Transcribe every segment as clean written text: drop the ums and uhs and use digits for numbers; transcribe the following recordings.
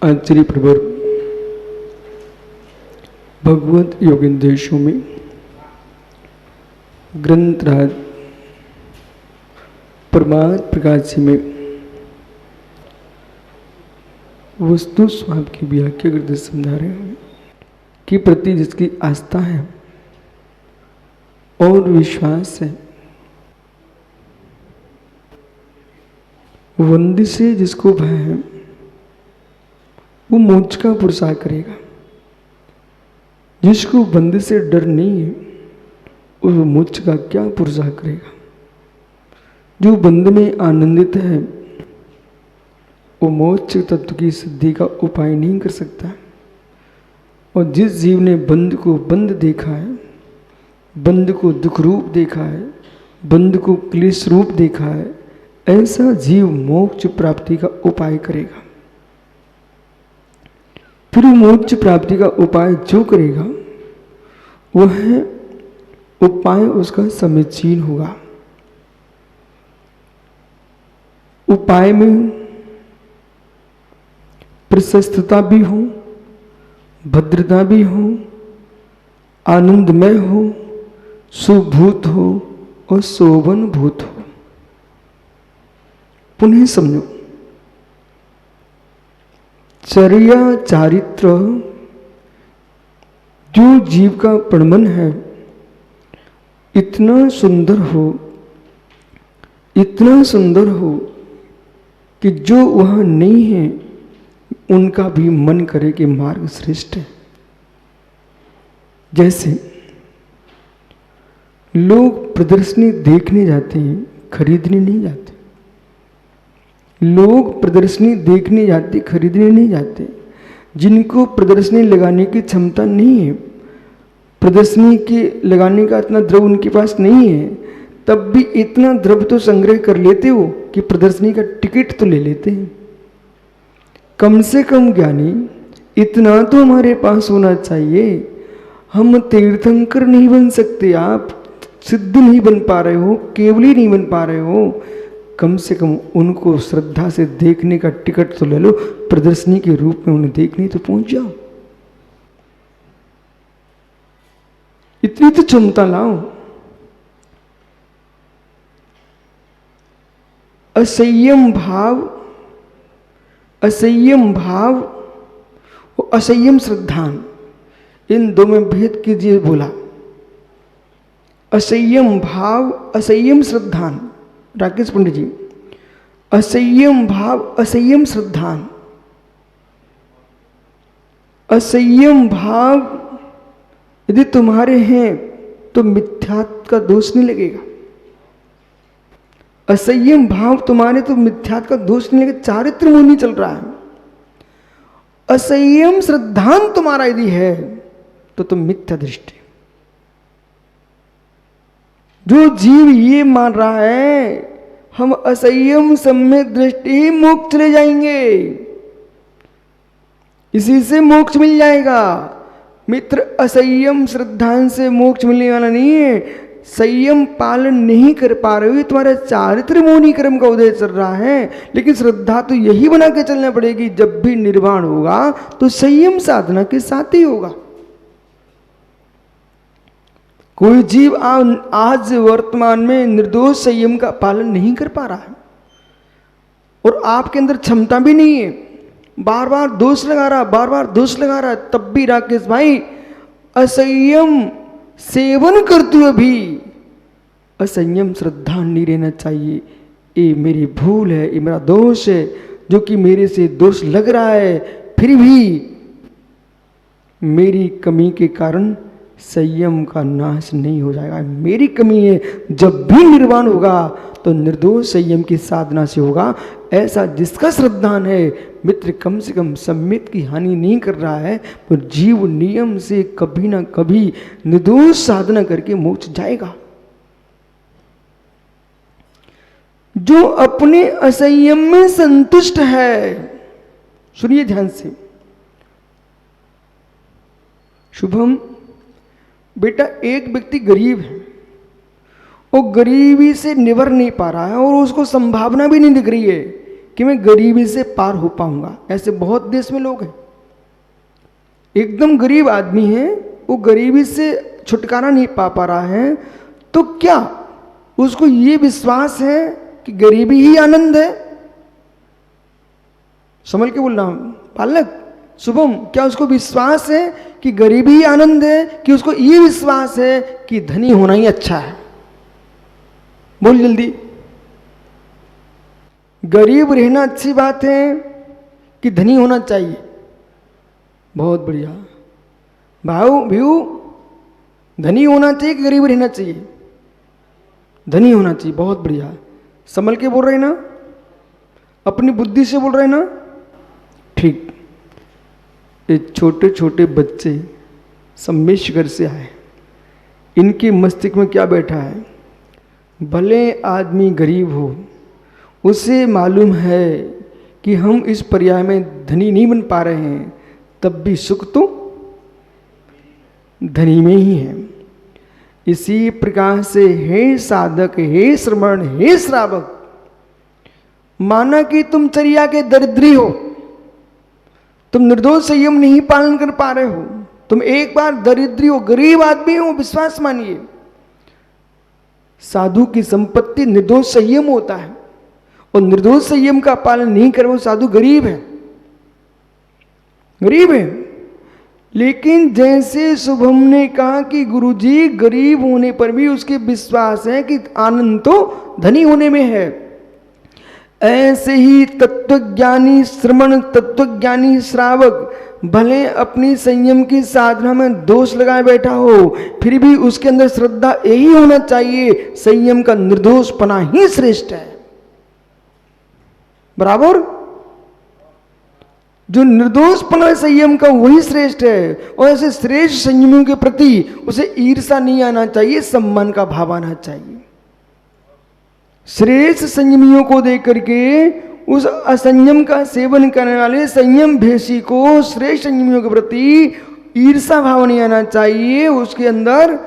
आचार्य प्रवर भगवत योगेंद्रेशों में ग्रंथराज परमार्थ प्रकाश में वस्तु स्वाप की व्याख्या करते समझा रहे हैं कि प्रति जिसकी आस्था है और विश्वास है, वंदे से जिसको भय है, वो मोक्ष का पुरुषार्थ करेगा। जिसको बंदे से डर नहीं है, वो मोक्ष का क्या पुरुषार्थ करेगा। जो बंद में आनंदित है, वो मोक्ष तत्व की सिद्धि का उपाय नहीं कर सकता। और जिस जीव ने बंद को बंद देखा है, बंद को दुख रूप देखा है, बंद को क्लेश रूप देखा है, ऐसा जीव मोक्ष प्राप्ति का उपाय करेगा। फिर मोक्ष प्राप्ति का उपाय जो करेगा वह उपाय उसका समीचीन होगा। उपाय में प्रशस्तता भी हो, भद्रता भी हो, आनंदमय हो, सुभूत हो और शोभनभूत हो। पुनः समझो, चर्या चारित्र जो जीव का प्रणमन है इतना सुंदर हो, इतना सुंदर हो कि जो वहां नहीं है उनका भी मन करे कि मार्ग श्रेष्ठ है। जैसे लोग प्रदर्शनी देखने जाते हैं, खरीदने नहीं जाते। लोग प्रदर्शनी देखने जाते, खरीदने नहीं जाते। जिनको प्रदर्शनी लगाने की क्षमता नहीं है, प्रदर्शनी के लगाने का इतना द्रव्य उनके पास नहीं है, तब भी इतना द्रव्य तो संग्रह कर लेते हो कि प्रदर्शनी का टिकट तो ले लेते हैं। कम से कम ज्ञानी इतना तो हमारे पास होना चाहिए। हम तीर्थंकर नहीं बन सकते, आप सिद्ध नहीं बन पा रहे हो, केवली नहीं बन पा रहे हो, कम से कम उनको श्रद्धा से देखने का टिकट तो ले लो। प्रदर्शनी के रूप में उन्हें देखने तो पहुंच जाओ। इतनी तो क्षमता लाओ। असंयम भाव, असंयम भाव और असंयम श्रद्धान, इन दो में भेद कीजिए। बोला असंयम भाव, असंयम श्रद्धान। राकेश पंडित जी, असंयम भाव, असंयम श्रद्धान। असंयम भाव यदि तुम्हारे हैं तो मिथ्यात्व का दोष नहीं लगेगा। असंयम भाव तुम्हारे तो मिथ्यात्व का दोष नहीं लगेगा, चारित्र मोह नहीं चल रहा है। असंयम श्रद्धान तुम्हारा यदि है तो तुम मिथ्या दृष्टि। जो जीव ये मान रहा है हम असंयम सम्यक दृष्टि ही मोक्ष चले जाएंगे, इसी से मोक्ष मिल जाएगा। मित्र, असंयम श्रद्धान से मोक्ष मिलने वाला नहीं है। संयम पालन नहीं कर पा रहे हो, तुम्हारा चारित्र मोहनी कर्म का उदय चल रहा है। लेकिन श्रद्धा तो यही बना के चलना पड़ेगी, जब भी निर्वाण होगा तो संयम साधना के साथ ही होगा। कोई जीव आज वर्तमान में निर्दोष संयम का पालन नहीं कर पा रहा है और आपके अंदर क्षमता भी नहीं है, बार बार दोष लगा रहा, बार बार दोष लगा रहा है, तब भी राकेश भाई असंयम सेवन करते हुए भी असंयम श्रद्धा नहीं रहना चाहिए। ये मेरी भूल है, ये मेरा दोष है, जो कि मेरे से दोष लग रहा है, फिर भी मेरी कमी के कारण संयम का नाश नहीं हो जाएगा। मेरी कमी है। जब भी निर्वाण होगा तो निर्दोष संयम की साधना से होगा। ऐसा जिसका श्रद्धान है मित्र, कम से कम सम्यक की हानि नहीं कर रहा है, तो जीव नियम से कभी ना कभी निर्दोष साधना करके मोक्ष जाएगा। जो अपने असंयम में संतुष्ट है, सुनिए ध्यान से। शुभम बेटा, एक व्यक्ति गरीब है, वो गरीबी से निबर नहीं पा रहा है और उसको संभावना भी नहीं दिख रही है कि मैं गरीबी से पार हो पाऊंगा। ऐसे बहुत देश में लोग हैं, एकदम गरीब आदमी है, वो गरीबी से छुटकारा नहीं पा रहा है, तो क्या उसको ये विश्वास है कि गरीबी ही आनंद है? संभल के बोल रहा हूं बालक, शुभम, क्या उसको विश्वास है कि गरीबी ही आनंद है, कि उसको ये विश्वास है कि धनी होना ही अच्छा है? बोल जल्दी। गरीब रहना अच्छी बात है कि धनी होना चाहिए? बहुत बढ़िया भाऊ भीऊ, धनी होना चाहिए कि गरीब रहना चाहिए? धनी होना चाहिए। बहुत बढ़िया, संभल के बोल रहे ना, अपनी बुद्धि से बोल रहे ना, ठीक। ये छोटे छोटे बच्चे सम्मेशगर से आए, इनके मस्तिष्क में क्या बैठा है? भले आदमी गरीब हो, उसे मालूम है कि हम इस पर्याय में धनी नहीं बन पा रहे हैं, तब भी सुख तो धनी में ही है। इसी प्रकार से हे साधक, हे श्रमण, हे श्रावक, माना कि तुम चर्या के दरिद्री हो, तुम निर्दोष संयम नहीं पालन कर पा रहे हो, तुम एक बार दरिद्री हो, गरीब आदमी हो, विश्वास मानिए। साधु की संपत्ति निर्दोष संयम होता है, और निर्दोष संयम का पालन नहीं करे वो साधु गरीब है, गरीब है। लेकिन जैसे शुभम ने कहा कि गुरुजी गरीब होने पर भी उसके विश्वास है कि आनंद तो धनी होने में है, ऐसे ही तत्वज्ञानी श्रमण, तत्वज्ञानी श्रावक भले अपनी संयम की साधना में दोष लगाए बैठा हो, फिर भी उसके अंदर श्रद्धा यही होना चाहिए, संयम का निर्दोषपना ही श्रेष्ठ है। बराबर, जो निर्दोषपना संयम का वही श्रेष्ठ है। और ऐसे श्रेष्ठ संयमियों के प्रति उसे ईर्षा नहीं आना चाहिए, सम्मान का भाव आना चाहिए। श्रेष्ठ संयमियों को देख करके उस असंयम का सेवन करने वाले संयम भेषी को श्रेष्ठ संयमियों के प्रति ईर्षा भाव नहीं आना चाहिए, उसके अंदर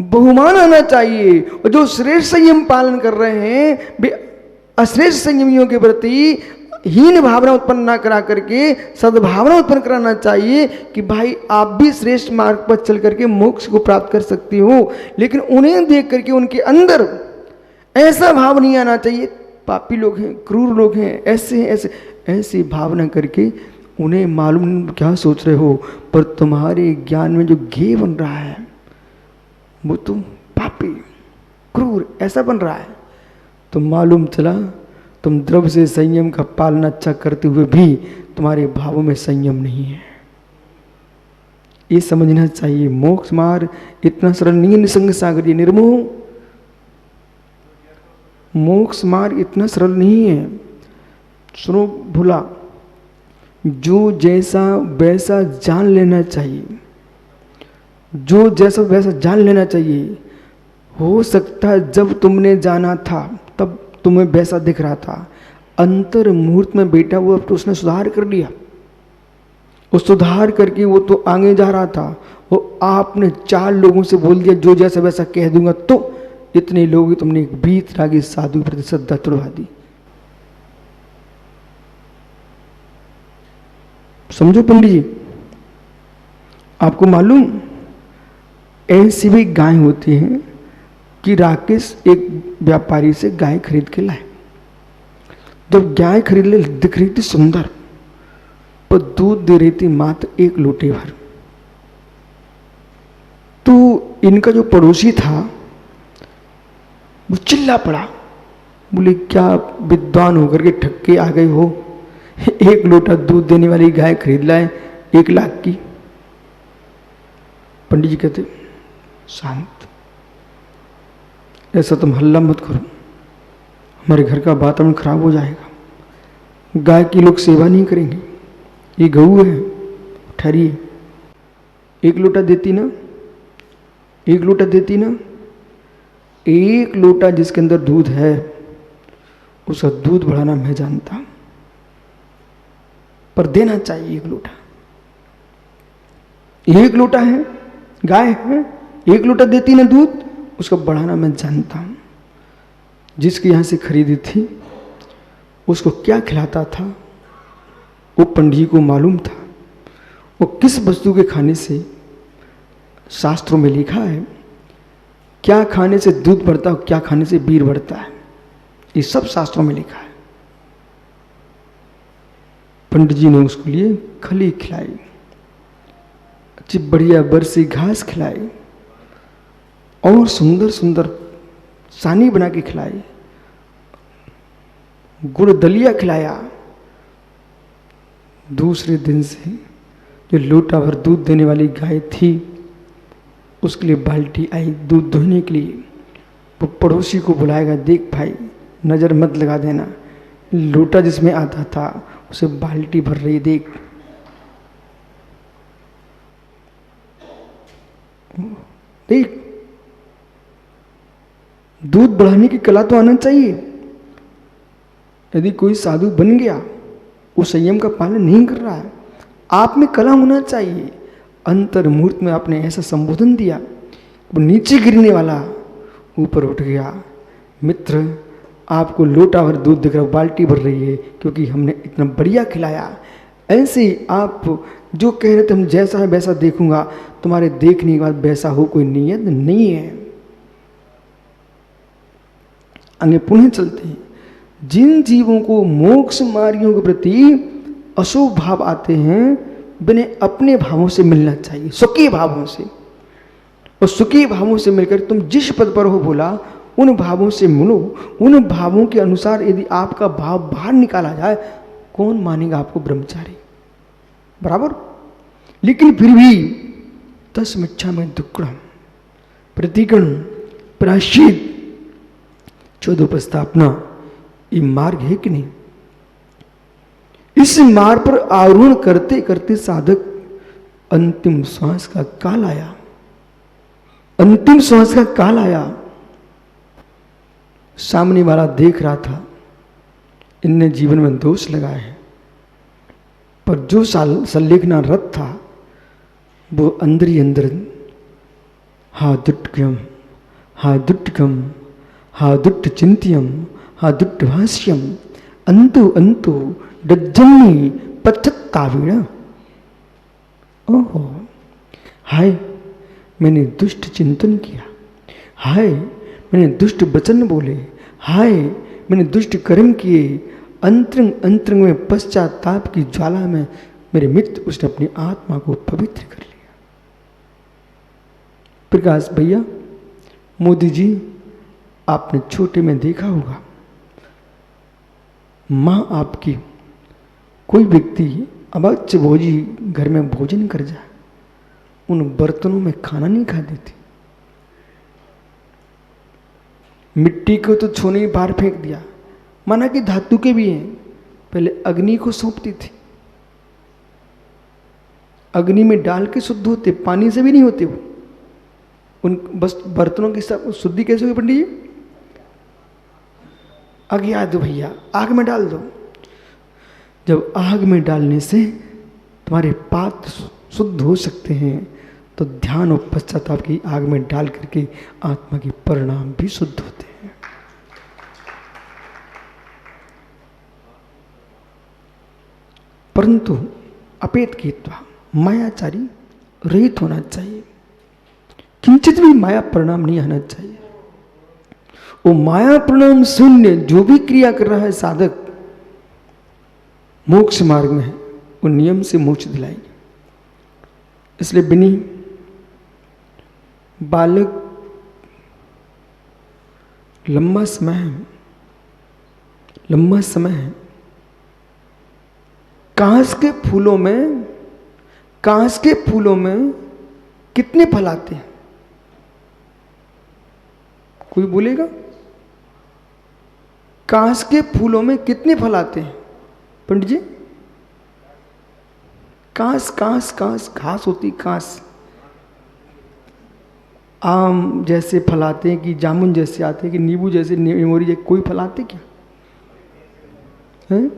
बहुमान आना चाहिए। और जो श्रेष्ठ संयम पालन कर रहे हैं वे अश्रेष्ठ संयमियों के प्रति हीन भावना उत्पन्न ना करा करके सद्भावना उत्पन्न कराना चाहिए कि भाई आप भी श्रेष्ठ मार्ग पर चल करके मोक्ष को प्राप्त कर सकती हो। लेकिन उन्हें देख करके उनके अंदर ऐसा भाव नहीं आना चाहिए, पापी लोग हैं, क्रूर लोग हैं, ऐसे हैं, ऐसी भावना करके उन्हें मालूम क्या सोच रहे हो, पर तुम्हारे ज्ञान में जो घी बन रहा है वो तो पापी क्रूर ऐसा बन रहा है। तो मालूम चला तुम द्रव्य से संयम का पालन अच्छा करते हुए भी तुम्हारे भावों में संयम नहीं है। ये समझना चाहिए। मोक्ष मार्ग इतना सरल नहीं है। निसंग सागर जी निर्मोह, मोक्ष मार्ग इतना सरल नहीं है। सुनो भूला, जो जैसा वैसा जान लेना चाहिए, जो जैसा वैसा जान लेना चाहिए। हो सकता है जब तुमने जाना था तब तुम्हें वैसा दिख रहा था, अंतर मुहूर्त में बेटा वो अब तो उसने सुधार कर लिया, वो सुधार करके वो तो आगे जा रहा था। वो आपने 4 लोगों से बोल दिया जो जैसा वैसा कह दूंगा, तो इतने लोग तुमने एक बीत रागी साधु प्रति श्रद्धा तुड़वा दी। समझो पंडित जी, आपको मालूम ऐसी भी गाय होती हैं कि राकेश एक व्यापारी से गाय खरीद के लाए। जब गाय खरीद ले दिख रही थी सुंदर, पर दूध दे रही थी मात्र 1 लोटे भर। तो इनका जो पड़ोसी था वो चिल्ला पड़ा, बोले क्या विद्वान होकर के ठक्के आ गए हो, 1 लोटा दूध देने वाली गाय खरीद लाए 1 लाख की। पंडित जी कहते शांत, ऐसा तुम हल्ला मत करो, हमारे घर का वातावरण खराब हो जाएगा, गाय की लोग सेवा नहीं करेंगे, ये गऊ है। ठहरिए, 1 लोटा देती ना, 1 लोटा देती ना, 1 लोटा जिसके अंदर दूध है उसका दूध बढ़ाना मैं जानता हूं, पर देना चाहिए 1 लोटा। 1 लोटा है, गाय है, 1 लोटा देती ना दूध, उसका बढ़ाना मैं जानता हूं। जिसके यहां से खरीदी थी उसको क्या खिलाता था वो पंडित जी को मालूम था। वो किस वस्तु के खाने से, शास्त्रों में लिखा है क्या खाने से दूध बढ़ता है, क्या खाने से वीर बढ़ता है, ये सब शास्त्रों में लिखा है। पंडित जी ने उसके लिए खली खिलाई, अच्छी बढ़िया बरसी घास खिलाई और सुंदर सुंदर सानी बना के खिलाई, गुड़ दलिया खिलाया। दूसरे दिन से जो लोटा भर दूध देने वाली गाय थी उसके लिए बाल्टी आई दूध धोने के लिए। वो पड़ोसी को बुलाएगा, देख भाई नज़र मत लगा देना, लोटा जिसमें आता था उसे बाल्टी भर रही, देख। देख, दूध बढ़ाने की कला तो आना चाहिए। यदि कोई साधु बन गया, वो संयम का पालन नहीं कर रहा है, आप में कला होना चाहिए। अंतर मुहूर्त में आपने ऐसा संबोधन दिया, वो नीचे गिरने वाला ऊपर उठ गया। मित्र, आपको लोटा भर दूध दिख रहा है, बाल्टी भर रही है क्योंकि हमने इतना बढ़िया खिलाया। ऐसे ही आप जो कह रहे थे हम जैसा है वैसा देखूंगा, तुम्हारे देखने के बाद वैसा हो कोई नियत नहीं है। आगे पुनः चलते हैं। जिन जीवों को मोक्ष मार्गियों के प्रति अशुभ भाव आते हैं, उन्हें अपने भावों से मिलना चाहिए, सुखी भावों से। और सुखी भावों से मिलकर तुम जिस पद पर हो बोला, उन भावों से मिलो। उन भावों के अनुसार यदि आपका भाव बाहर निकाला जाए, कौन मानेगा आपको ब्रह्मचारी, बराबर। लेकिन फिर भी तस्मिच्छा में दुक्कड़म प्रतिगण प्रायश्चित 14 उपस्थापना, ये मार्ग है कि नहीं। इस मार्ग पर आरोहण करते करते साधक अंतिम श्वास का काल आया, अंतिम श्वास का काल आया। सामने वाला देख रहा था इनने जीवन में दोष लगाए हैं, पर जो संलेखना रत था वो अंदर ही अंदर हा दुट्टम हा दुट्टकम हा दुट्ट चिंत्यम हा दुट्ट भाष्यम अंतु अंतु डज्जन्नी पश्चत्तावीण। ओहो, हाय मैंने दुष्ट चिंतन किया, हाय मैंने दुष्ट वचन बोले, हाय मैंने दुष्ट कर्म किए। अंतरंग अंतरंग में पश्चाताप की ज्वाला में मेरे मित्र उसने अपनी आत्मा को पवित्र कर लिया। प्रकाश भैया, मोदी जी, आपने छोटे में देखा होगा, माँ आपकी कोई व्यक्ति अभक्ष भोजी घर में भोजन कर जाए, उन बर्तनों में खाना नहीं खा देती, मिट्टी को तो छोने बाहर फेंक दिया, माना कि धातु के भी हैं, पहले अग्नि को सौंपती थी, अग्नि में डाल के शुद्ध होते, पानी से भी नहीं होते वो। उन बस बर्तनों की शुद्धि कैसे होगी पंडित जी? आग याद दो भैया, आग में डाल दो। जब आग में डालने से तुम्हारे पात्र शुद्ध हो सकते हैं, तो ध्यान और पश्चाताप की आग में डाल करके आत्मा के परिणाम भी शुद्ध होते हैं। परंतु अपेत कीत्वा मायाचारी रहित होना चाहिए, किंचित भी माया परिणाम नहीं आना चाहिए। वो माया परिणाम शून्य जो भी क्रिया कर रहा है साधक मोक्ष मार्ग में है, वो नियम से मोक्ष दिलाएगी। इसलिए बिनी बालक लंबा समय है, कांस के फूलों में कितने फल आते हैं? कोई बोलेगा? कांस के फूलों में कितने फल आते हैं पंडित जी? कांस घास होती, कांस। आम जैसे फल आते हैं कि जामुन जैसे आते हैं कि नींबू जैसे, निमोरी जैसे, कोई फल आते क्या हैं?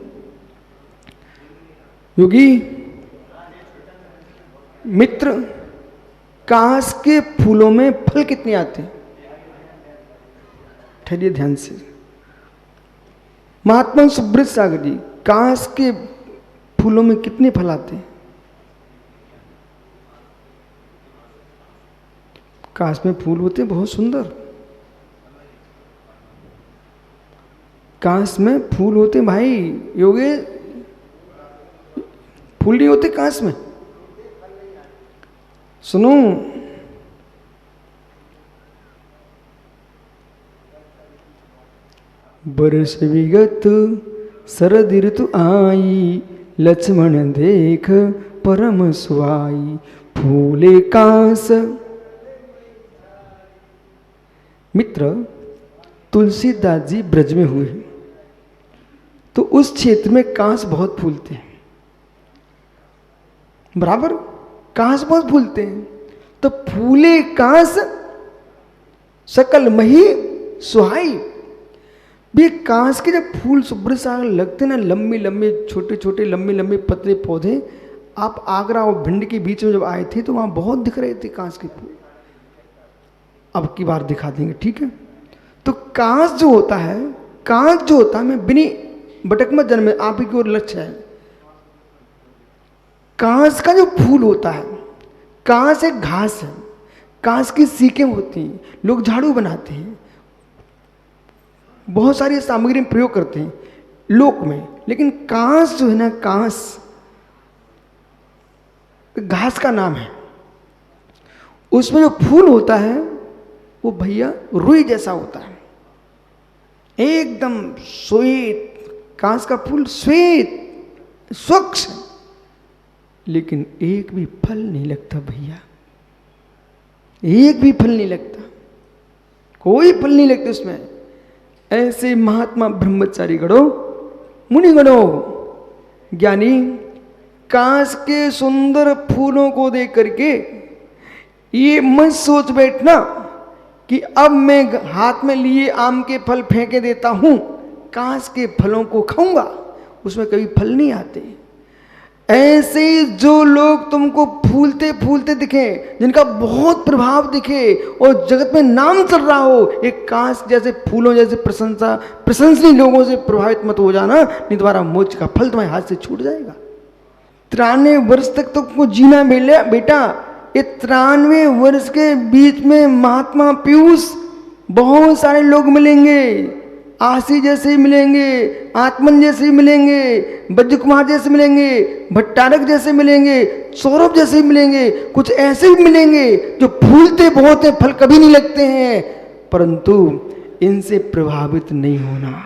योगी मित्र, कांस के फूलों में फल कितने आते हैं? ठहरिए ध्यान से। महात्मा सुब्रत सागर जी, कांस के फूलों में कितने फल आते हैं? कांस में फूल होते हैं बहुत सुंदर, कांस में फूल होते हैं भाई योगे, फूल नहीं होते कांस में। सुनो, बरस विगत शरद ऋतु आई, लक्ष्मण देख परम सुहाई, फूले कांस। मित्र, तुलसीदास जी ब्रज में हुए तो उस क्षेत्र में कांस बहुत फूलते हैं, बराबर कांस बहुत फूलते हैं। तो फूले कांस सकल मही सुहाई। भी कांस के जब फूल सुब्रत सागर लगते ना, लंबे लंबे छोटे छोटे लंबे लंबे पतले पौधे, आप आगरा और भिंड के बीच में जब आए थे तो वहां बहुत दिख रहे थे कांस के फूल। अब की बार दिखा देंगे, ठीक है। तो कांस जो होता है, कांस जो होता है, मैं बिनी भटक मत जन्मे, आप ही की ओर लक्ष्य है। कांस का जो फूल होता है, कांस एक घास है, कांस की सीकें होती हैं, लोग झाड़ू बनाते हैं, बहुत सारी सामग्री में प्रयोग करते हैं लोक में। लेकिन कांस जो है ना, कांस घास का नाम है। उसमें जो फूल होता है वो भैया रुई जैसा होता है, एकदम श्वेत। कांस का फूल श्वेत स्वच्छ, लेकिन एक भी फल नहीं लगता भैया, एक भी फल नहीं लगता, कोई फल नहीं लगता उसमें। ऐसे महात्मा ब्रह्मचारी गणों, मुनि गणों, ज्ञानी कांस के सुंदर फूलों को देख करके ये मत सोच बैठना कि अब मैं हाथ में लिए आम के फल फेंके देता हूं, कांस के फलों को खाऊंगा, उसमें कभी फल नहीं आते। ऐसे जो लोग तुमको फूलते फूलते दिखे, जिनका बहुत प्रभाव दिखे और जगत में नाम चल रहा हो, एक कांस जैसे फूलों जैसे प्रशंसनीय लोगों से प्रभावित मत हो जाना, नहीं तुम्हारा मोक्ष का फल तुम्हारे हाथ से छूट जाएगा। 93 वर्ष तक तुमको जीना बेटा, ये 93 वर्ष के बीच में महात्मा पीयूष बहुत सारे लोग मिलेंगे, आशी जैसे मिलेंगे, आत्मन जैसे मिलेंगे, बद्र कुमार जैसे मिलेंगे, भट्टारक जैसे मिलेंगे, सौरभ जैसे मिलेंगे, कुछ ऐसे भी मिलेंगे जो फूलते बहुत हैं, फल कभी नहीं लगते हैं, परंतु इनसे प्रभावित नहीं होना।